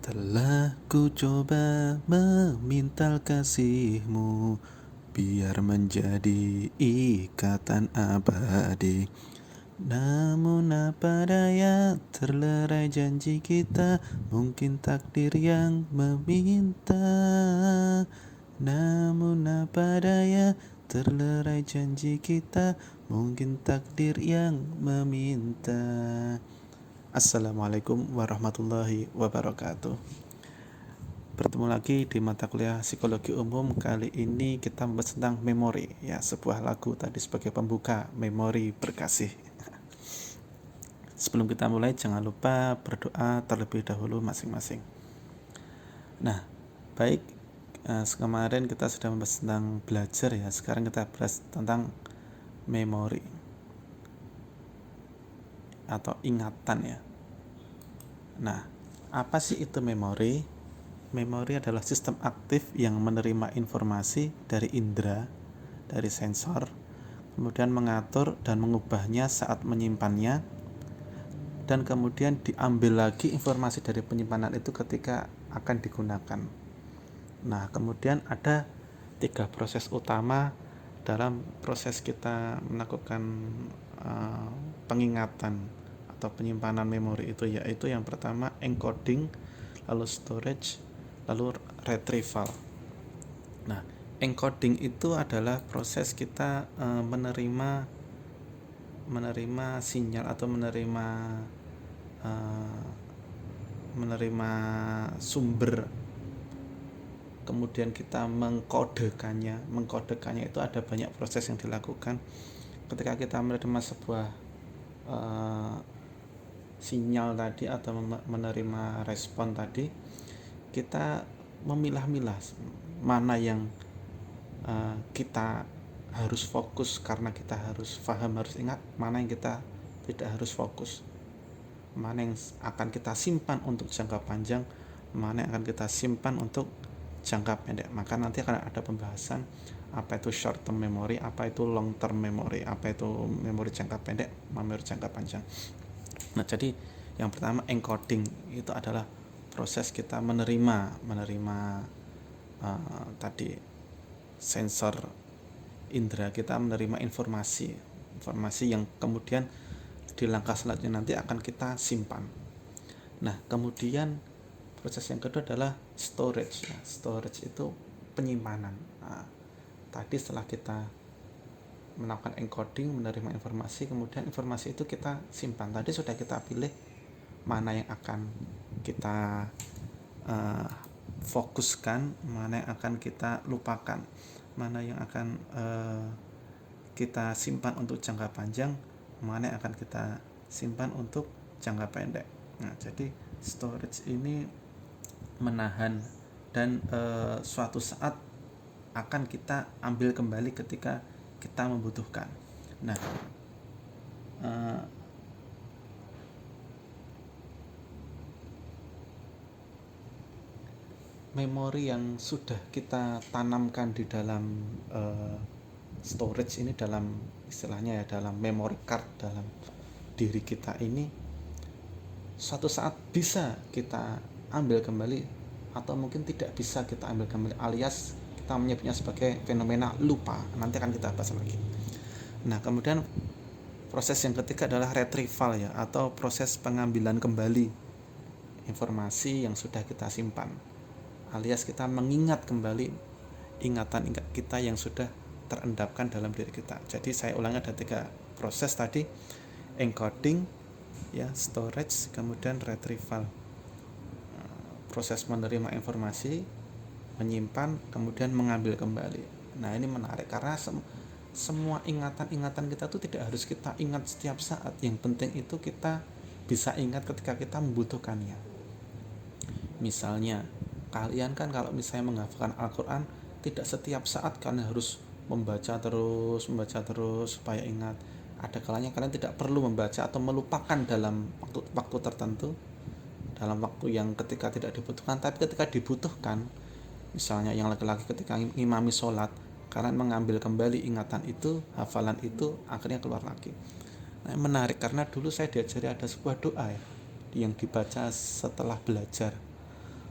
Telah ku coba memintal kasihmu, biar menjadi ikatan abadi. Namun apa daya, terlerai janji kita, mungkin takdir yang meminta. Namun apa daya, terlerai janji kita, mungkin takdir yang meminta. Assalamualaikum warahmatullahi wabarakatuh. Bertemu lagi di mata kuliah psikologi umum. Kali ini kita membahas tentang memori, ya, sebuah lagu tadi sebagai pembuka, Memori Berkasih. Sebelum kita mulai, jangan lupa berdoa terlebih dahulu masing-masing. Nah, baik, kemarin kita sudah membahas tentang belajar, ya. Sekarang kita bahas tentang memori atau ingatan, ya. Nah, apa sih itu memori? Memori adalah sistem aktif yang menerima informasi dari indera, dari sensor, kemudian mengatur dan mengubahnya saat menyimpannya, dan kemudian diambil lagi informasi dari penyimpanan itu ketika akan digunakan. Nah, kemudian ada 3 proses utama dalam proses kita melakukan pengingatan atau penyimpanan memori itu, yaitu yang pertama encoding, lalu storage, lalu retrieval. Nah, encoding itu adalah proses kita menerima sinyal atau menerima sumber, kemudian kita mengkodekannya itu ada banyak proses yang dilakukan. Ketika kita menerima sebuah sinyal tadi atau menerima respon tadi, kita memilah-milah mana yang kita harus fokus karena kita harus paham, harus ingat, mana yang kita tidak harus fokus, mana yang akan kita simpan untuk jangka panjang, mana yang akan kita simpan untuk jangka pendek. Maka nanti akan ada pembahasan apa itu short term memory, apa itu long term memory, apa itu memori jangka pendek, memori jangka panjang. Nah, jadi yang pertama encoding itu adalah proses kita menerima tadi sensor indera kita menerima informasi yang kemudian di langkah selanjutnya nanti akan kita simpan. Nah, kemudian proses yang kedua adalah storage. Nah, storage itu penyimpanan. Nah, tadi setelah kita melakukan encoding, menerima informasi, kemudian informasi itu kita simpan. Tadi sudah kita pilih mana yang akan kita fokuskan, mana yang akan kita lupakan, mana yang akan kita simpan untuk jangka panjang, mana yang akan kita simpan untuk jangka pendek. Nah, jadi storage ini menahan dan suatu saat akan kita ambil kembali ketika kita membutuhkan. Nah, memori yang sudah kita tanamkan di dalam storage ini, dalam istilahnya ya, dalam memory card dalam diri kita ini, suatu saat bisa kita ambil kembali atau mungkin tidak bisa kita ambil kembali, alias kita menyebutnya sebagai fenomena lupa. Nanti akan kita bahas lagi. Nah, kemudian proses yang ketiga adalah retrieval, ya, atau proses pengambilan kembali informasi yang sudah kita simpan, alias kita mengingat kembali ingatan kita yang sudah terendapkan dalam diri kita. Jadi saya ulangi, ada 3 proses tadi: encoding, ya, storage, kemudian retrieval. Proses menerima informasi, menyimpan, kemudian mengambil kembali. Nah, ini menarik karena semua ingatan-ingatan kita itu tidak harus kita ingat setiap saat. Yang penting itu kita bisa ingat ketika kita membutuhkannya. Misalnya, kalian kan kalau misalnya menghafalkan Al-Quran, tidak setiap saat kalian harus membaca terus supaya ingat. Ada kalanya kalian tidak perlu membaca atau melupakan dalam waktu tertentu, dalam waktu yang ketika tidak dibutuhkan. Tapi ketika dibutuhkan, misalnya yang laki-laki ketika ngimami sholat, kalian mengambil kembali ingatan itu, hafalan itu, akhirnya keluar lagi. Nah, menarik karena dulu saya diajari ada sebuah doa, ya, yang dibaca setelah belajar.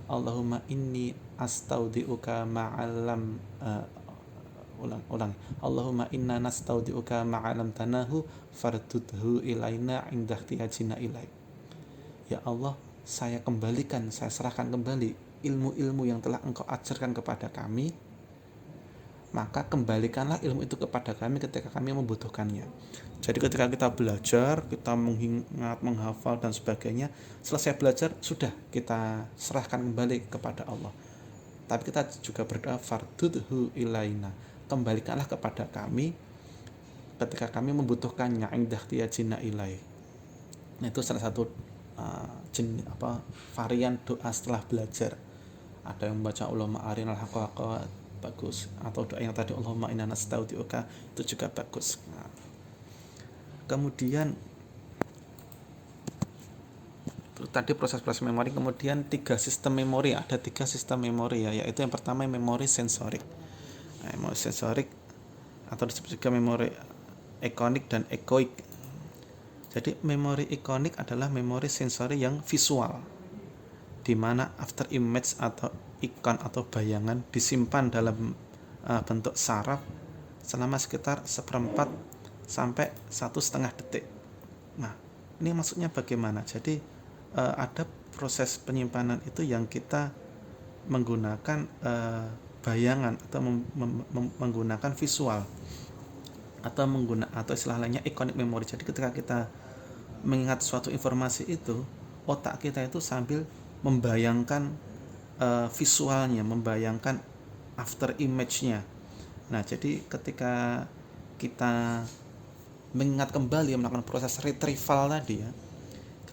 Allahumma inni astaudiuka ma'alam ulang Allahumma inna nastaudiuka ma'alam tanahu fardudhu ilaina indah tiyajina ilaih. Ya Allah, saya serahkan kembali ilmu-ilmu yang telah Engkau ajarkan kepada kami, maka kembalikanlah ilmu itu kepada kami ketika kami membutuhkannya. Jadi ketika kita belajar, kita mengingat, menghafal dan sebagainya, selesai belajar sudah kita serahkan kembali kepada Allah. Tapi kita juga berdoa fardudhu ilaina, kembalikanlah kepada kami ketika kami membutuhkannya indah tiyajina ilaih. Nah, itu salah satu varian doa setelah belajar. Ada yang membaca Allahumma arinal haqqa bagus, atau doa yang tadi Allahumma inna nastaudiuka itu juga bagus. Nah, kemudian itu tadi proses-proses memori. Kemudian ada tiga sistem memori ya, yaitu yang pertama memori sensorik. Nah, memori sensorik atau disebut juga memori ikonik dan ekoik. Jadi memori ikonik adalah memori sensori yang visual, di mana after image atau ikon atau bayangan disimpan dalam bentuk saraf selama sekitar 1/4 sampai 1,5 detik. Nah, ini maksudnya bagaimana? Jadi ada proses penyimpanan itu yang kita menggunakan bayangan atau menggunakan visual atau istilah lainnya iconic memory. Jadi ketika kita mengingat suatu informasi itu, otak kita itu sambil membayangkan visualnya, membayangkan after image-nya. Nah, jadi ketika kita mengingat kembali, melakukan proses retrieval tadi ya,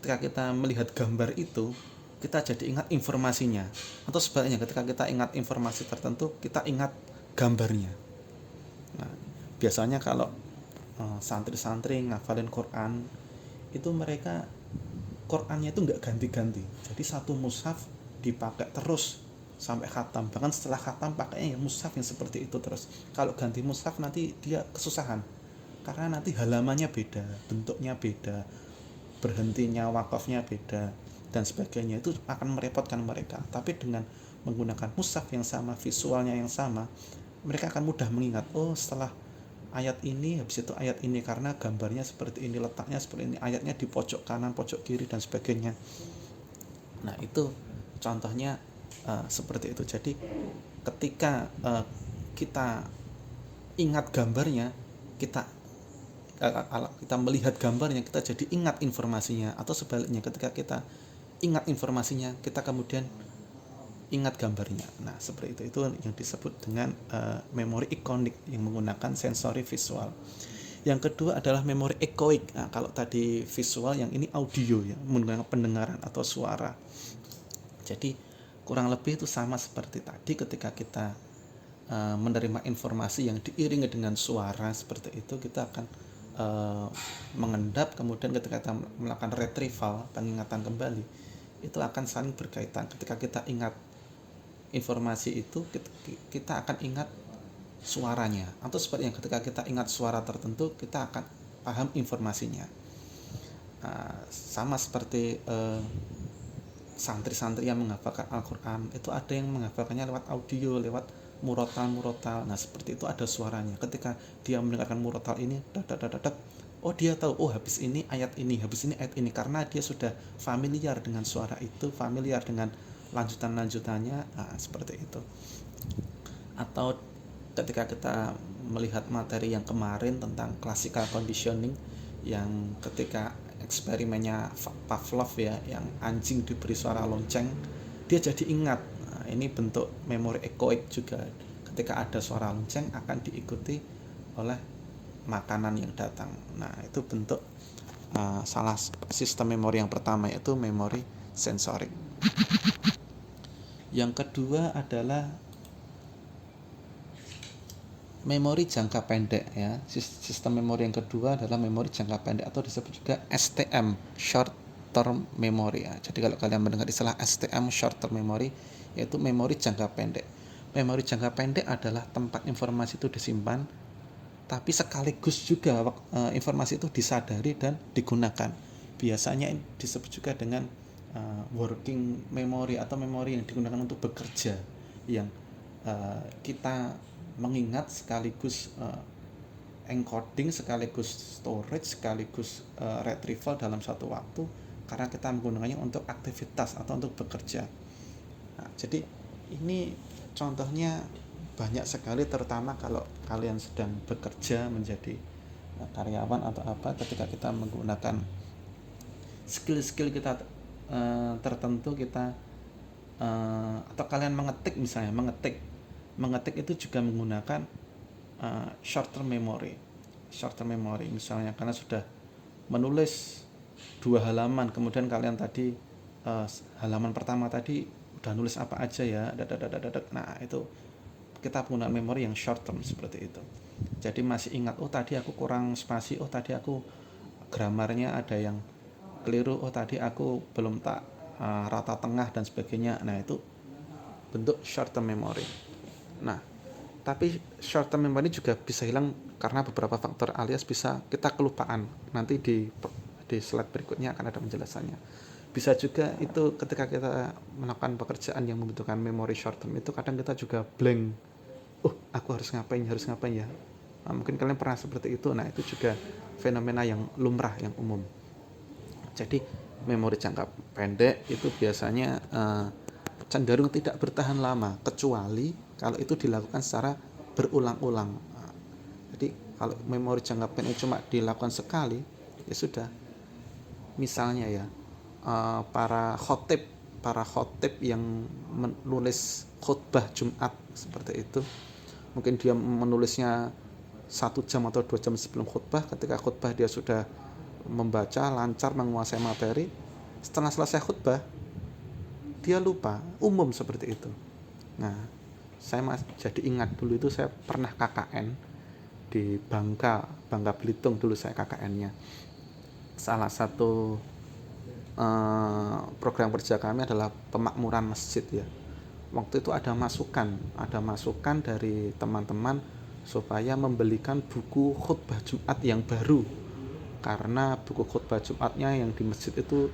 ketika kita melihat gambar itu, kita jadi ingat informasinya. Atau sebaliknya, ketika kita ingat informasi tertentu, kita ingat gambarnya. Nah, biasanya kalau santri-santri ngafalin Quran, itu mereka Qurannya itu nggak ganti-ganti. Jadi satu mushaf dipakai terus sampai khatam. Bahkan setelah khatam pakainya mushaf yang seperti itu terus. Kalau ganti mushaf nanti dia kesusahan, karena nanti halamannya beda, bentuknya beda, berhentinya wakafnya beda dan sebagainya. Itu akan merepotkan mereka. Tapi dengan menggunakan mushaf yang sama, visualnya yang sama, mereka akan mudah mengingat, oh setelah ayat ini habis itu ayat ini, karena gambarnya seperti ini, letaknya seperti ini, ayatnya di pojok kanan, pojok kiri dan sebagainya. Nah, itu contohnya seperti itu. Jadi ketika kita ingat gambarnya, kita melihat gambarnya, kita jadi ingat informasinya. Atau sebaliknya, ketika kita ingat informasinya, kita kemudian ingat gambarnya. Nah, seperti itu yang disebut dengan memori ikonik yang menggunakan sensori visual. Yang kedua adalah memori ekoik. Nah, kalau tadi visual, yang ini audio ya, menggunakan pendengaran atau suara. Jadi kurang lebih itu sama seperti tadi, ketika kita menerima informasi yang diiringi dengan suara seperti itu, kita akan mengendap. Kemudian ketika kita melakukan retrieval, pengingatan kembali, itu akan saling berkaitan. Ketika kita ingat informasi itu, kita akan ingat suaranya. Atau seperti yang ketika kita ingat suara tertentu, kita akan paham informasinya. Sama seperti santri-santri yang menghafalkan Al-Quran, itu ada yang menghafalkannya lewat audio, lewat murotal. Nah, seperti itu ada suaranya. Ketika dia mendengarkan murotal ini, oh dia tahu, oh habis ini ayat ini, karena dia sudah familiar dengan suara itu, familiar dengan lanjutannya. Nah, seperti itu. Atau ketika kita melihat materi yang kemarin tentang classical conditioning, yang ketika eksperimennya Pavlov ya, yang anjing diberi suara lonceng, dia jadi ingat. Nah, ini bentuk memori ekoik juga. Ketika ada suara lonceng, akan diikuti oleh makanan yang datang. Nah, itu bentuk salah sistem memori yang pertama, yaitu memori sensorik. Yang kedua adalah memori jangka pendek ya. Sistem memori yang kedua adalah memori jangka pendek atau disebut juga STM, short term memory ya. Jadi kalau kalian mendengar istilah STM, short term memory, yaitu memori jangka pendek. Memori jangka pendek adalah tempat informasi itu disimpan, tapi sekaligus juga informasi itu disadari dan digunakan. Biasanya disebut juga dengan working memory atau memori yang digunakan untuk bekerja, yang kita mengingat sekaligus encoding, sekaligus storage, sekaligus retrieval dalam satu waktu, karena kita menggunakannya untuk aktivitas atau untuk bekerja. Nah, jadi ini contohnya banyak sekali, terutama kalau kalian sedang bekerja menjadi karyawan atau apa, ketika kita menggunakan skill-skill kita tertentu, kita atau kalian mengetik, misalnya mengetik itu juga menggunakan short term memory misalnya, karena sudah menulis 2 halaman, kemudian kalian tadi halaman pertama tadi udah nulis apa aja ya, nah itu kita menggunakan memori yang short term seperti itu. Jadi masih ingat, oh tadi aku kurang spasi, oh tadi aku gramarnya ada yang keliru, oh tadi aku belum tak rata tengah dan sebagainya. Nah itu bentuk short term memory. Nah tapi short term memory juga bisa hilang karena beberapa faktor, alias bisa kita kelupaan. Nanti di slide berikutnya akan ada penjelasannya. Bisa juga itu ketika kita melakukan pekerjaan yang membutuhkan memori short term, itu kadang kita juga blank. Aku harus ngapain ya. Nah, mungkin kalian pernah seperti itu. Nah itu juga fenomena yang lumrah, yang umum. Jadi memori jangka pendek itu biasanya cenderung tidak bertahan lama, kecuali kalau itu dilakukan secara berulang-ulang. Jadi kalau memori jangka pendek cuma dilakukan sekali, ya sudah. Misalnya ya, para khotib yang menulis khutbah Jumat seperti itu, mungkin dia menulisnya 1 jam atau 2 jam sebelum khutbah. Ketika khutbah dia sudah membaca lancar, menguasai materi. Setelah selesai khutbah dia lupa, umum seperti itu. Nah saya jadi ingat dulu itu saya pernah KKN di Bangka Belitung, dulu saya KKN-nya. Salah satu program kerja kami adalah pemakmuran masjid ya. Waktu itu ada masukan dari teman-teman supaya membelikan buku khutbah Jumat yang baru, karena buku khutbah Jumatnya yang di masjid itu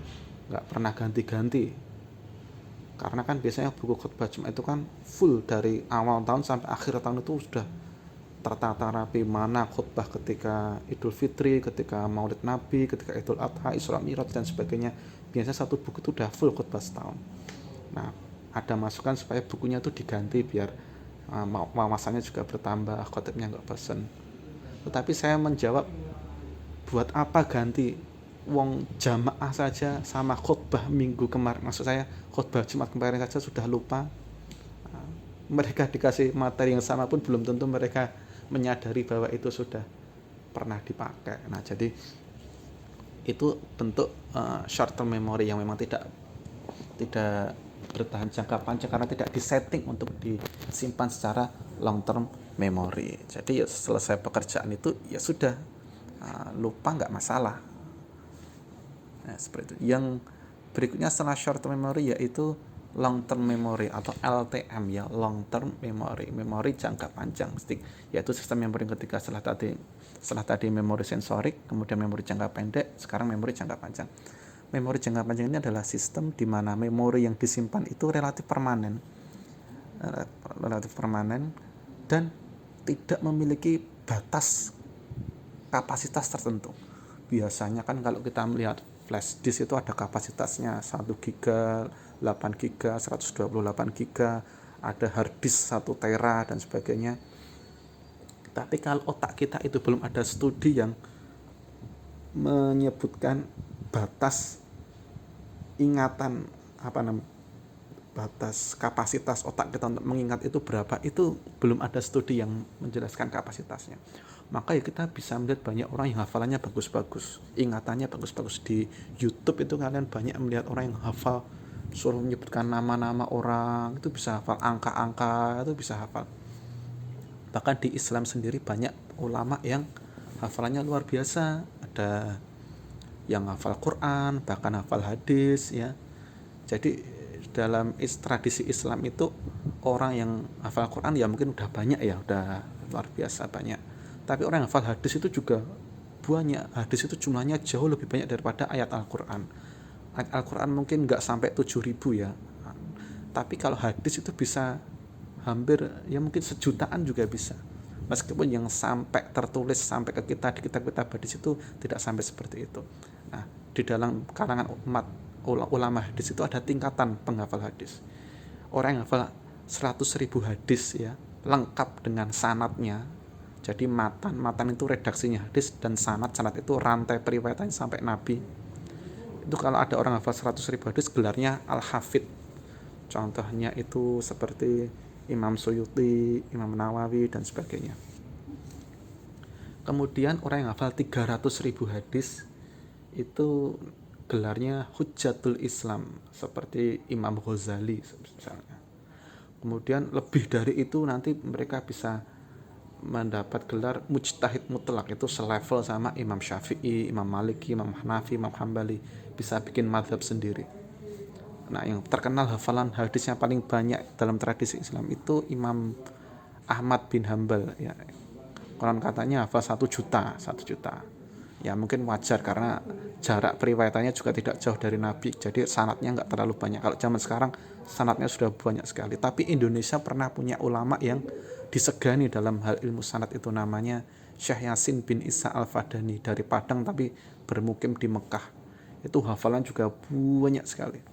nggak pernah ganti-ganti. Karena kan biasanya buku khutbah Jumat itu kan full dari awal tahun sampai akhir tahun itu sudah tertata rapi, mana khutbah ketika Idul Fitri, ketika Maulid Nabi, ketika Idul Adha, Isra Mi'raj dan sebagainya. Biasanya satu buku itu udah full khutbah setahun. Nah ada masukan supaya bukunya itu diganti biar wawasannya juga bertambah, khotibnya nggak bosan. Tetapi saya menjawab, buat apa ganti, wong jamaah saja sama khutbah minggu kemarin, maksud saya khutbah Jumat kemarin saja sudah lupa. Mereka dikasih materi yang sama pun belum tentu mereka menyadari bahwa itu sudah pernah dipakai. Nah jadi itu bentuk short term memory yang memang tidak bertahan jangka panjang, karena tidak disetting untuk disimpan secara long term memory. Jadi ya selesai pekerjaan itu ya sudah, lupa nggak masalah. Nah seperti itu. Yang berikutnya setelah short term memory yaitu long term memory atau LTM ya, long term memori jangka panjang, yaitu sistem memori ketiga setelah tadi memori sensorik, kemudian memori jangka pendek, sekarang memori jangka panjang. Memori jangka panjang ini adalah sistem di mana memori yang disimpan itu relatif permanen dan tidak memiliki batas kapasitas tertentu. Biasanya kan kalau kita melihat flash disk itu ada kapasitasnya 1 GB, 8 GB, 128 GB, ada hard disk 1 tera dan sebagainya. Tapi kalau otak kita itu belum ada studi yang menyebutkan batas ingatan, batas kapasitas otak kita untuk mengingat itu berapa, itu belum ada studi yang menjelaskan kapasitasnya. Maka ya kita bisa melihat banyak orang yang hafalannya bagus-bagus, ingatannya bagus-bagus. Di YouTube itu kalian banyak melihat orang yang hafal, suruh menyebutkan nama-nama orang itu bisa hafal, angka-angka itu bisa hafal. Bahkan di Islam sendiri banyak ulama yang hafalannya luar biasa, ada yang hafal Quran, bahkan hafal hadis ya. Jadi dalam tradisi Islam itu orang yang hafal Quran ya mungkin udah banyak ya, udah luar biasa banyak. Tapi orang yang hafal hadis itu juga banyak. Hadis itu jumlahnya jauh lebih banyak daripada ayat Al-Quran. Al-Quran mungkin nggak sampai 7.000 ya, tapi kalau hadis itu bisa hampir ya mungkin sejutaan juga bisa, meskipun yang sampai tertulis sampai ke kita di kitab-kitab hadis itu tidak sampai seperti itu. Nah, di dalam kalangan umat ulama hadis itu ada tingkatan penghafal hadis. Orang yang hafal 100.000 hadis ya, lengkap dengan sanadnya. Jadi matan itu redaksinya hadis, dan sanad itu rantai periwayatannya sampai Nabi. Itu kalau ada orang hafal 100.000 hadis, gelarnya Al-Hafidh. Contohnya itu seperti Imam Suyuti, Imam Nawawi, dan sebagainya. Kemudian orang yang hafal 300.000 hadis itu gelarnya Hujjatul Islam, seperti Imam Ghazali misalnya. Kemudian lebih dari itu nanti mereka bisa mendapat gelar Mujtahid Mutlak, itu selevel sama Imam Syafi'i, Imam Maliki, Imam Hanafi, Imam Hambali, bisa bikin madhab sendiri. Nah, yang terkenal hafalan hadisnya paling banyak dalam tradisi Islam itu Imam Ahmad bin Hambal ya. Konon katanya hafal 1 juta. Ya mungkin wajar karena jarak periwayatannya juga tidak jauh dari Nabi, jadi sanadnya nggak terlalu banyak. Kalau zaman sekarang sanadnya sudah banyak sekali. Tapi Indonesia pernah punya ulama yang disegani dalam hal ilmu sanad, itu namanya Syekh Yasin bin Isa Al-Fadani, dari Padang tapi bermukim di Mekah. Itu hafalan juga banyak sekali.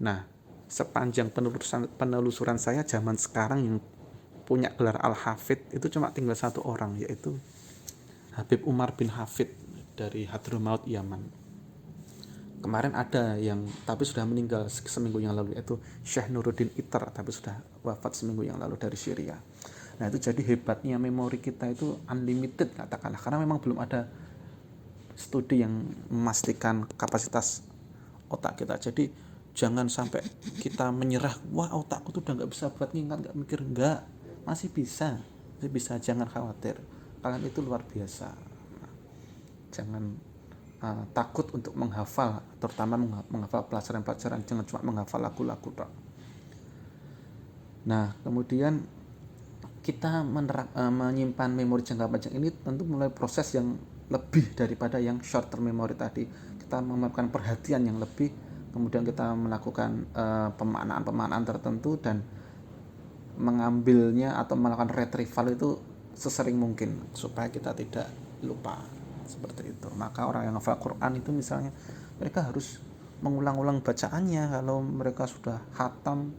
Nah, sepanjang penelusuran saya zaman sekarang yang punya gelar Al-Hafidh itu cuma tinggal 1 orang, yaitu Habib Umar bin Hafidh dari Hadramaut, Yaman. Kemarin ada yang tapi sudah meninggal seminggu yang lalu, yaitu Syekh Nuruddin Itar, tapi sudah wafat seminggu yang lalu, dari Syria. Nah, itu jadi hebatnya memori kita itu unlimited katakanlah, karena memang belum ada studi yang memastikan kapasitas otak kita. Jadi jangan sampai kita menyerah, wah otakku tuh udah nggak bisa buat ngingat, nggak mikir. Masih bisa, jangan khawatir, kalian itu luar biasa. Jangan takut untuk menghafal, terutama menghafal pelajaran-pelajaran, jangan cuma menghafal lagu-lagu. Nah, kemudian kita menyimpan memori jangka panjang ini tentu mulai proses yang lebih daripada yang short term memory tadi. Kita memerlukan perhatian yang lebih, kemudian kita melakukan pemaknaan tertentu dan mengambilnya atau melakukan retrieval itu sesering mungkin supaya kita tidak lupa. Seperti itu. Maka orang yang hafal Quran itu misalnya mereka harus mengulang-ulang bacaannya. Kalau mereka sudah khatam,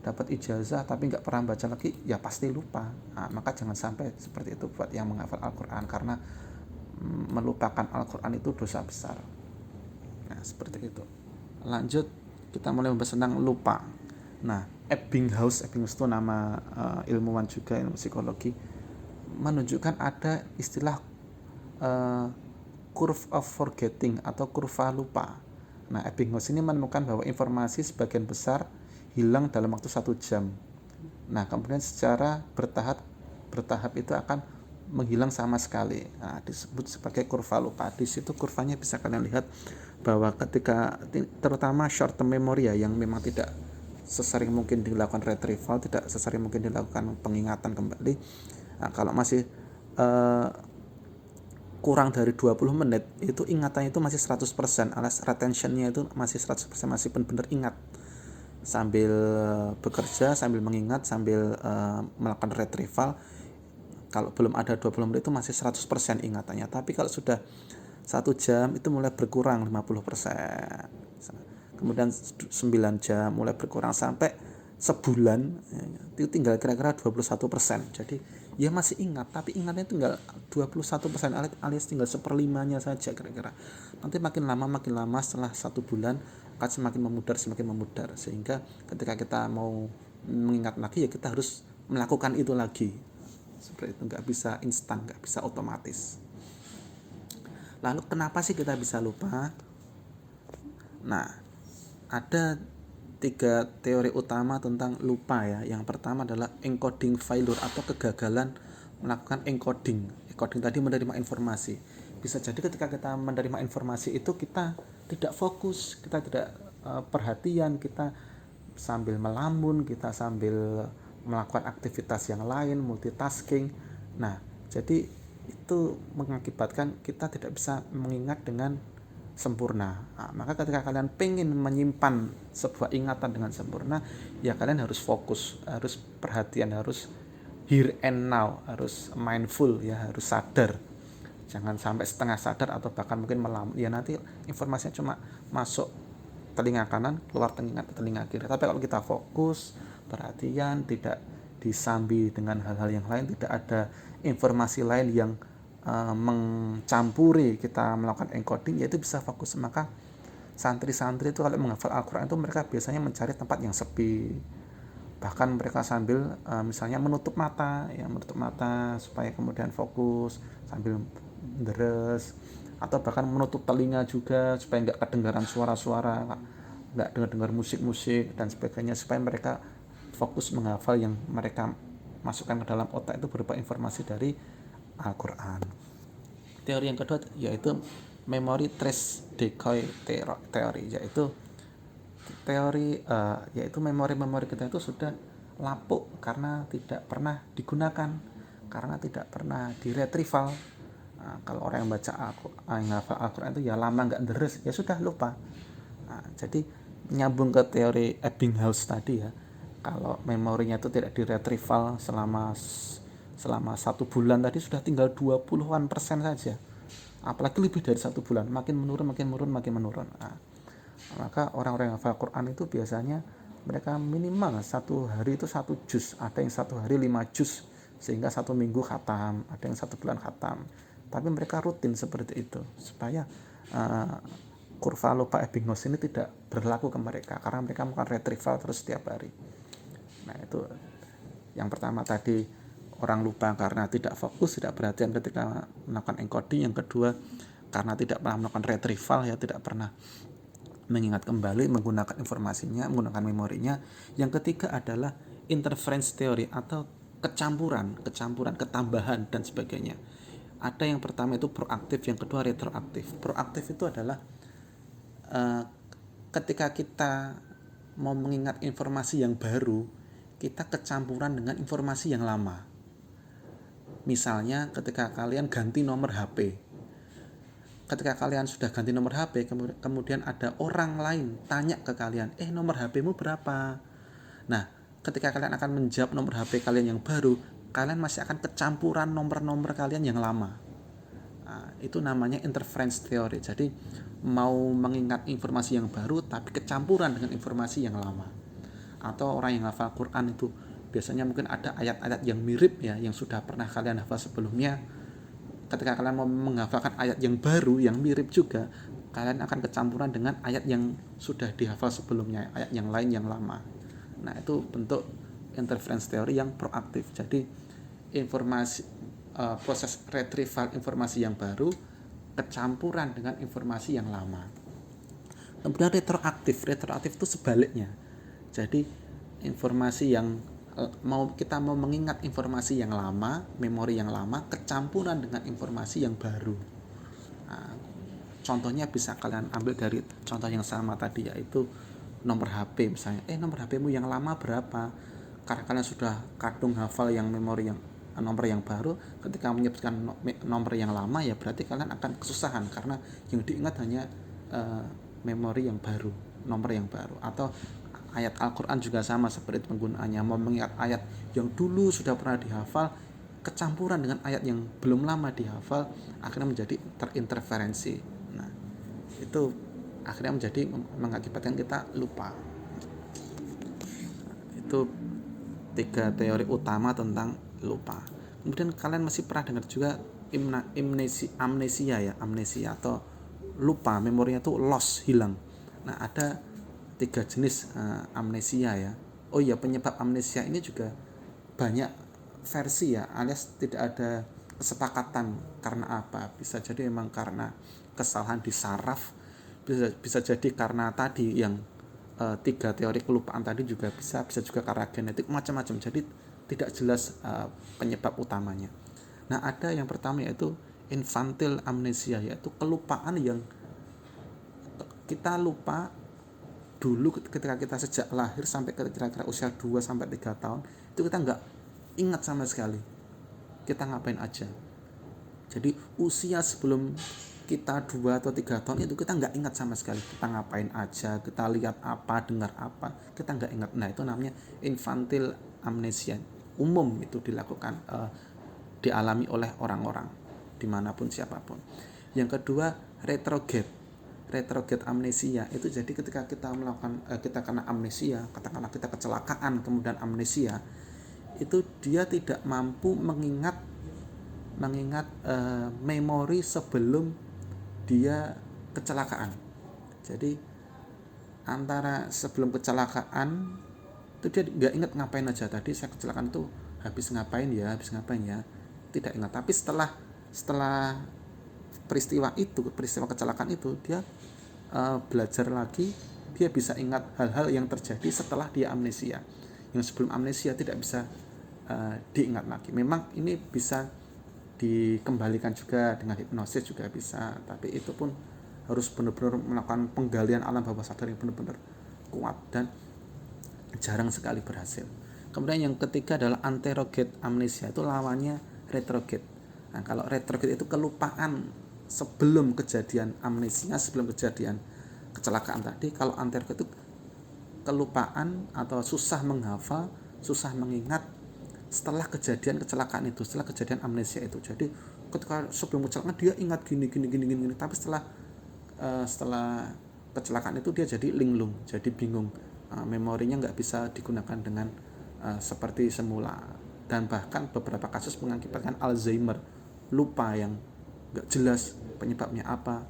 dapat ijazah tapi nggak pernah baca lagi, ya pasti lupa. Nah, maka jangan sampai seperti itu buat yang menghafal Al-Quran, karena melupakan Al-Quran itu dosa besar. Nah, seperti itu. Lanjut, kita mulai membahas tentang lupa. Nah, Ebbinghaus itu nama ilmuwan juga, ilmu psikologi, menunjukkan ada istilah curve of forgetting atau kurva lupa. Nah, Ebbinghaus ini menemukan bahwa informasi sebagian besar hilang dalam waktu 1 jam. Nah, kemudian secara bertahap itu akan menghilang sama sekali. Nah, disebut sebagai kurva lupa. Di situ kurvanya bisa kalian lihat bahwa ketika terutama short term memory ya, yang memang tidak sesering mungkin dilakukan retrieval, tidak sesering mungkin dilakukan pengingatan kembali. Nah, kalau masih kurang dari 20 menit itu ingatannya itu masih 100%, alias retentionnya itu masih 100%, masih benar-benar ingat sambil bekerja, sambil mengingat, sambil melakukan retrieval. Kalau belum ada 20 menit itu masih 100% ingatannya. Tapi kalau sudah 1 jam itu mulai berkurang 50%. Kemudian 9 jam mulai berkurang sampai sebulan itu tinggal kira-kira 21%. Jadi ya masih ingat, tapi ingatnya tinggal 21%, alias tinggal 1/5-nya saja kira-kira. Nanti makin lama setelah 1 bulan akan semakin memudar, sehingga ketika kita mau mengingat lagi ya kita harus melakukan itu lagi. Seperti itu, nggak bisa instan, nggak bisa otomatis. Lalu kenapa sih kita bisa lupa? Nah, ada 3 teori utama tentang lupa ya. Yang pertama adalah encoding failure atau kegagalan melakukan encoding. Encoding tadi menerima informasi. Bisa jadi ketika kita menerima informasi itu kita tidak fokus, kita tidak perhatian, kita sambil melamun, kita sambil melakukan aktivitas yang lain, multitasking. Nah, jadi itu mengakibatkan kita tidak bisa mengingat dengan sempurna. Nah, maka ketika kalian pengen menyimpan sebuah ingatan dengan sempurna, ya kalian harus fokus, harus perhatian, harus here and now, harus mindful, ya harus sadar. Jangan sampai setengah sadar atau bahkan mungkin ya nanti informasinya cuma masuk telinga kanan, keluar telinga kiri. Tapi kalau kita fokus, perhatian, tidak disambi dengan hal-hal yang lain, tidak ada informasi lain yang mencampuri kita melakukan encoding, yaitu bisa fokus. Maka santri-santri itu kalau menghafal Al-Quran itu mereka biasanya mencari tempat yang sepi, bahkan mereka sambil misalnya menutup mata supaya kemudian fokus sambil deres, atau bahkan menutup telinga juga supaya nggak kedengaran suara-suara, nggak dengar musik-musik dan sebagainya, supaya mereka fokus menghafal yang mereka masukkan ke dalam otak itu berupa informasi dari Al-Quran. Teori yang kedua yaitu memory trace decoy teori, yaitu teori yaitu memori kita itu sudah lapuk karena tidak pernah digunakan, karena tidak pernah diretrieval. Kalau orang yang baca Al-Quran itu ya lama nggak deres, ya sudah lupa. Jadi nyambung ke teori Ebbinghaus tadi ya, kalau memorinya itu tidak diretrieval selama 1 bulan tadi, sudah tinggal 20% saja, apalagi lebih dari 1 bulan, makin menurun. Maka orang-orang yang hafal Quran itu biasanya mereka minimal 1 hari itu 1 juz, ada yang 1 hari 5 juz, sehingga 1 minggu khatam, ada yang 1 bulan khatam. Tapi mereka rutin seperti itu supaya kurva lupa Ebbinghaus ini tidak berlaku ke mereka, karena mereka melakukan retrieval terus setiap hari. Nah, itu yang pertama tadi, orang lupa karena tidak fokus, tidak perhatian ketika melakukan encoding. Yang kedua, karena tidak pernah melakukan retrieval, ya tidak pernah mengingat kembali, menggunakan informasinya, menggunakan memorinya. Yang ketiga adalah interference theory atau kecampuran, ketambahan dan sebagainya. Ada yang pertama itu proaktif, yang kedua retroaktif. Proaktif itu adalah ketika kita mau mengingat informasi yang baru, kita kecampuran dengan informasi yang lama. Misalnya ketika kalian ganti nomor HP, ketika kalian sudah ganti nomor HP, kemudian ada orang lain tanya ke kalian, nomor HP-mu berapa? Nah, ketika kalian akan menjawab nomor HP kalian yang baru, kalian masih akan kecampuran nomor-nomor kalian yang lama. Itu namanya interference theory. Jadi mau mengingat informasi yang baru tapi kecampuran dengan informasi yang lama. Atau orang yang hafal Quran itu biasanya mungkin ada ayat-ayat yang mirip ya, yang sudah pernah kalian hafal sebelumnya. Ketika kalian mau menghafalkan ayat yang baru yang mirip juga, kalian akan kecampuran dengan ayat yang sudah dihafal sebelumnya, ayat yang lain yang lama. Nah, itu bentuk interference theory yang proaktif. Jadi proses retrieval informasi yang baru kecampuran dengan informasi yang lama. Kemudian retroaktif itu sebaliknya. Jadi informasi yang kita mau mengingat informasi yang lama, memori yang lama kecampuran dengan informasi yang baru. Contohnya bisa kalian ambil dari contoh yang sama tadi, yaitu nomor HP misalnya. Nomor HP-mu yang lama berapa? Karena kalian sudah kadung hafal yang memori yang nomor yang baru, ketika menyebutkan nomor yang lama, ya berarti kalian akan kesusahan karena yang diingat hanya memori yang baru, nomor yang baru. Atau ayat Al-Quran juga sama seperti penggunaannya, mau mengingat ayat yang dulu sudah pernah dihafal kecampuran dengan ayat yang belum lama dihafal, akhirnya menjadi terinterferensi. Nah, itu akhirnya mengakibatkan kita lupa. Itu 3 teori utama tentang lupa. Kemudian kalian masih pernah dengar juga amnesia atau lupa, memorinya itu loss, hilang. Nah, ada 3 jenis amnesia ya. Penyebab amnesia ini juga banyak versi ya, alias tidak ada kesepakatan karena apa. Bisa jadi memang karena kesalahan di saraf, bisa jadi karena tadi yang 3 teori kelupaan tadi juga bisa juga karena genetik, macam-macam. Jadi tidak jelas penyebab utamanya. Nah, ada yang pertama yaitu infantile amnesia, yaitu kelupaan yang kita lupa dulu ketika kita sejak lahir sampai kira-kira usia 2-3 tahun, itu kita nggak ingat sama sekali kita ngapain aja. Jadi usia sebelum kita 2 atau 3 tahun itu kita nggak ingat sama sekali kita ngapain aja, kita lihat apa, dengar apa, kita nggak ingat. Nah itu namanya infantile amnesia. Umum itu dilakukan, dialami oleh orang-orang dimanapun siapapun. Yang kedua, retrograde amnesia. Itu jadi ketika kita melakukan kita kena amnesia, katakanlah kita kecelakaan kemudian amnesia, itu dia tidak mampu mengingat memori sebelum dia kecelakaan. Jadi antara sebelum kecelakaan itu dia nggak ingat ngapain aja, tadi saya kecelakaan tuh habis ngapain ya, tidak ingat. Tapi setelah peristiwa kecelakaan itu dia belajar lagi, dia bisa ingat hal-hal yang terjadi setelah dia amnesia, yang sebelum amnesia tidak bisa diingat lagi. Memang ini bisa dikembalikan juga dengan hipnosis juga bisa, tapi itu pun harus benar-benar melakukan penggalian alam bawah sadar yang benar-benar kuat dan jarang sekali berhasil. Kemudian yang ketiga adalah anterograde amnesia, itu lawannya retrograde. Nah, kalau retrograde itu kelupaan sebelum kejadian amnesia, sebelum kejadian kecelakaan tadi. Kalau anterograde itu kelupaan atau susah menghafal, susah mengingat setelah kejadian kecelakaan itu, setelah kejadian amnesia itu. Jadi ketika sebelum kecelakaan dia ingat gini, tapi setelah kecelakaan itu dia jadi linglung, jadi bingung, memorinya nggak bisa digunakan dengan seperti semula, dan bahkan beberapa kasus mengakibatkan Alzheimer, lupa yang nggak jelas penyebabnya apa,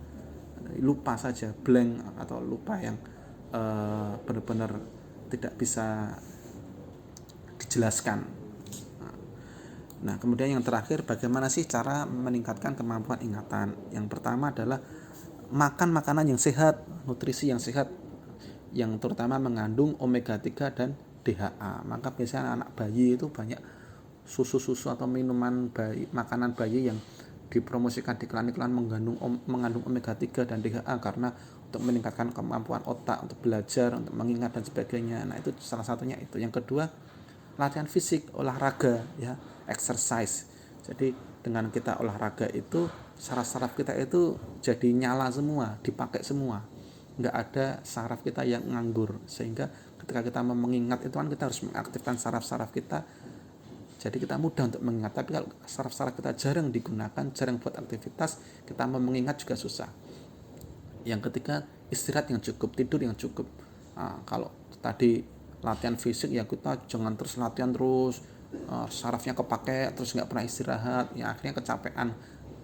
lupa saja, blank, atau lupa yang benar-benar tidak bisa dijelaskan. Nah, kemudian yang terakhir, bagaimana sih cara meningkatkan kemampuan ingatan? Yang pertama adalah makan makanan yang sehat, nutrisi yang sehat, yang terutama mengandung omega 3 dan DHA. Maka biasanya anak bayi itu banyak susu-susu atau minuman bayi, makanan bayi yang dipromosikan di iklan-iklan mengandung omega 3 dan DHA, karena untuk meningkatkan kemampuan otak, untuk belajar, untuk mengingat dan sebagainya. Nah, itu salah satunya itu. Yang kedua, latihan fisik, olahraga, ya, exercise. Jadi dengan kita olahraga itu saraf-saraf kita itu jadi nyala semua, dipakai semua, nggak ada saraf kita yang nganggur, sehingga ketika kita mengingat itu kan kita harus mengaktifkan saraf-saraf kita, jadi kita mudah untuk mengingat. Tapi kalau saraf-saraf kita jarang digunakan, jarang buat aktivitas, kita mengingat juga susah. Yang ketiga, istirahat yang cukup, tidur yang cukup. Nah, kalau tadi latihan fisik ya kita jangan terus latihan terus, sarafnya kepake terus nggak pernah istirahat, ya akhirnya kecapean,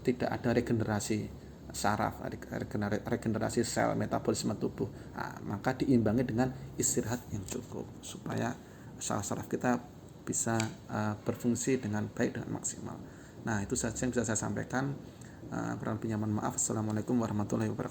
tidak ada regenerasi saraf, regenerasi sel, metabolisme tubuh. Nah, maka diimbangi dengan istirahat yang cukup supaya saraf-saraf kita bisa berfungsi dengan baik dan maksimal. Nah, itu saja yang bisa saya sampaikan. Kurang lebihnya mohon maaf. Assalamualaikum warahmatullahi wabarakatuh.